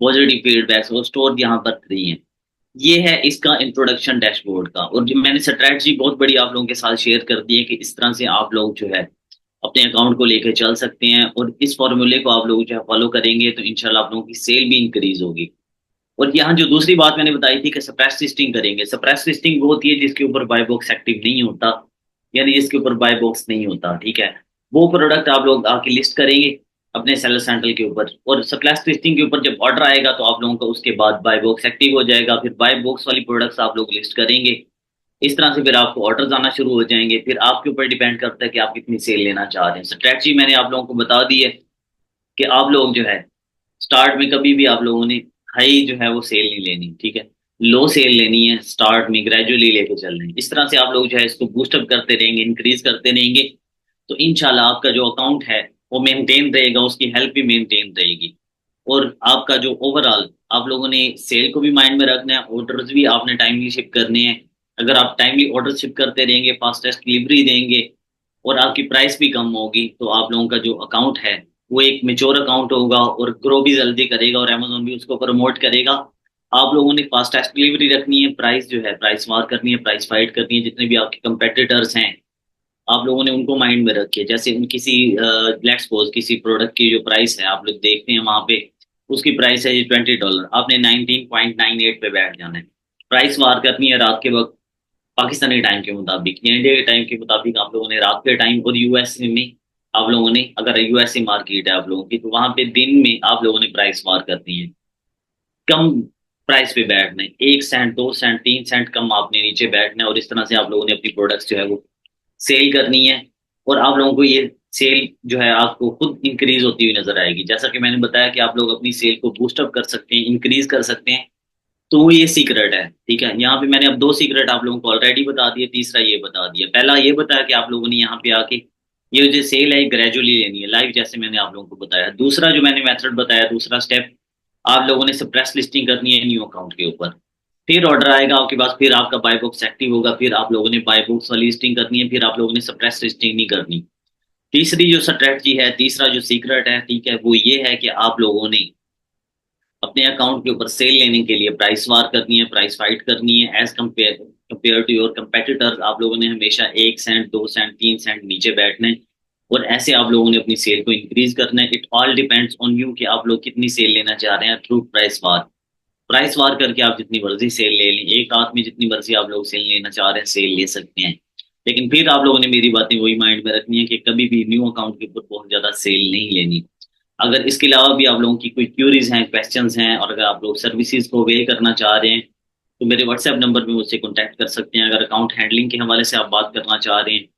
Positive feedbacks और store यहाँ पर फ्री हैं। ये है इसका इंट्रोडक्शन डैशबोर्ड का। और जो मैंने स्ट्रैटेजी बहुत बड़ी आप लोगों के साथ शेयर कर दी है कि इस तरह से आप लोग जो है अपने अकाउंट को लेकर चल सकते हैं, और इस फॉर्मूले को आप लोग जो है फॉलो करेंगे तो इंशाल्लाह आप लोगों की सेल भी इंक्रीज होगी। और यहाँ जो दूसरी बात मैंने बताई थी कि सप्रेस लिस्टिंग करेंगे, सप्रेस लिस्टिंग वो होती है जिसके ऊपर बाय बॉक्स एक्टिव नहीं होता, यानी जिसके ऊपर बाय बॉक्स नहीं होता, ठीक है। वो प्रोडक्ट आप लोग आके लिस्ट करेंगे अपने सेलर सेंट्रल के ऊपर, और सप्रेस लिस्टिंग के ऊपर जब ऑर्डर आएगा तो आप लोगों का उसके बाद बाय बॉक्स एक्टिव हो जाएगा, फिर बाय बॉक्स वाली प्रोडक्ट्स आप लोग लिस्ट करेंगे। इस तरह से फिर आपको ऑर्डर्स आना शुरू हो जाएंगे। फिर आपके ऊपर डिपेंड करता है कि आप कितनी सेल लेना चाह रहे हैं। स्ट्रेटजी मैंने आप लोगों को बता दी है कि आप लोग जो है स्टार्ट में कभी भी आप लोगों ने हाई जो है वो सेल नहीं लेनी, ठीक है। लो सेल लेनी है, स्टार्ट में ग्रेजुअली लेके चल रहे हैं। इस तरह से आप लोग जो है इसको बूस्टअप करते रहेंगे, इंक्रीज करते रहेंगे, तो इंशाल्लाह आपका जो अकाउंट है वो मेंटेन रहेगा, उसकी हेल्थ भी मेंटेन रहेगी। और आपका जो ओवरऑल आप लोगों ने सेल को भी माइंड में रखना है, ऑर्डर्स भी आपने टाइमली शिप करने हैं। अगर आप टाइमली ऑर्डर शिप करते रहेंगे, फास्टेस्ट डिलीवरी देंगे, और आपकी प्राइस भी कम होगी, तो आप लोगों का जो अकाउंट है वो एक मेच्योर अकाउंट होगा और ग्रो भी जल्दी करेगा, और अमेजोन भी उसको प्रमोट करेगा। आप लोगों ने फास्टेस्ट डिलीवरी रखनी है, प्राइस जो है प्राइस वार करनी है, प्राइस फाइट करनी है। जितने भी आपके कंपेटिटर्स हैं आप लोगों ने उनको माइंड में रखे। जैसे किसी लेट्स सपोज किसी प्रोडक्ट की जो प्राइस है आप लोग देखते हैं वहां पे, उसकी प्राइस है $20, आपने 19.98 पे बैठ जाना है। प्राइस वार करनी है रात के वक्त, पाकिस्तानी टाइम के मुताबिक या इंडिया के टाइम के मुताबिक आप लोगों ने रात के टाइम, और यूएस में आप लोगों ने, अगर यूएसए मार्केट है आप लोगों की, तो वहां पे दिन में आप लोगों ने प्राइस वार करनी है। कम प्राइस पे बैठना है, 1 सेंट 2 सेंट 3 सेंट कम आपने नीचे बैठना है, और इस तरह से आप लोगों ने अपनी प्रोडक्ट्स जो है वो सेल करनी है। और आप लोगों को ये सेल जो है आपको खुद इंक्रीज होती हुई नजर आएगी। जैसा कि मैंने बताया कि आप लोग अपनी सेल को बूस्टअप कर सकते हैं, इंक्रीज कर सकते हैं, तो वो ये सीक्रेट है, ठीक है। यहाँ पे मैंने अब दो सीक्रेट आप लोगों को ऑलरेडी बता दिए, तीसरा ये बता दिया। पहला ये बताया कि आप लोगों ने यहाँ पे आके ये जो सेल है ग्रेजुअली लेनी है, लाइव, जैसे मैंने आप लोगों को बताया। दूसरा जो मैंने मेथड बताया, दूसरा स्टेप, आप लोगों ने सप्रेस लिस्टिंग करनी है न्यू अकाउंट के ऊपर। फिर ऑर्डर आएगा आपके पास, फिर आपका बाय बॉक्स एक्टिव होगा, फिर आप लोगों ने बाय बॉक्स वाली लिस्टिंग करनी है, फिर आप लोगों ने सप्रेस लिस्टिंग नहीं करनी। तीसरी जो स्ट्रेटजी है, तीसरा जो सीक्रेट है, ठीक है, वो ये है कि आप लोगों ने अपने अकाउंट के ऊपर सेल लेने के लिए प्राइस वार करनी है, प्राइस फाइट करनी है। As compare to your competitors आप लोगों ने हमेशा 1 सेंट 2 सेंट 3 सेंट नीचे बैठना है, और ऐसे आप लोगों ने अपनी सेल को इंक्रीज करना है। It all depends on you कि आप लोग कितनी सेल लेना चाह रहे हैं थ्रू प्राइस वार। प्राइस वार करके आप जितनी मर्जी सेल ले लें, एक हाथ में जितनी मर्जी आप लोग सेल लेना चाह रहे हैं सेल ले सकते हैं। लेकिन फिर आप लोगों ने मेरी बातें वही माइंड में रखनी है कि कभी भी न्यू अकाउंट के ऊपर बहुत ज्यादा सेल नहीं लेनी। अगर इसके अलावा भी आप लोगों की कोई क्यूरीज हैं, क्वेश्चंस हैं, और अगर आप लोग सर्विसेज को अवेल करना चाह रहे हैं, तो मेरे व्हाट्सएप नंबर पे मुझसे कॉन्टैक्ट कर सकते हैं। अगर अकाउंट हैंडलिंग के हवाले से आप बात करना चाह रहे हैं,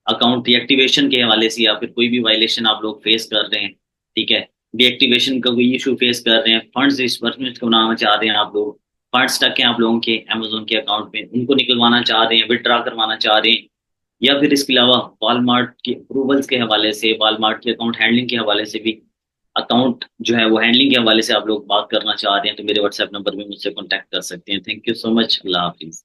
अकाउंट डीएक्टिवेशन के हवाले से, या फिर कोई भी वायलेशन आप लोग फेस कर रहे हैं, ठीक है, डीएक्टिवेशन का कोई इशू फेस कर रहे हैं, फंड्स डिसबर्समेंट बनाना चाह रहे हैं आप लोग, फंड्स स्टक हैं आप लोगों के अमेजोन के अकाउंट में, उनको निकलवाना चाह रहे हैं, विड्रॉ करवाना चाह रहे हैं, या फिर इसके अलावा वॉलमार्ट के अप्रूवल्स के हवाले से, वॉलमार्ट के अकाउंट हैंडलिंग के हवाले से भी, अकाउंट जो है वो हैंडलिंग के हवाले से आप लोग बात करना चाह रहे हैं, तो मेरे व्हाट्सएप नंबर पे मुझसे कॉन्टैक्ट कर सकते हैं। Thank you so much. Allah Hafiz.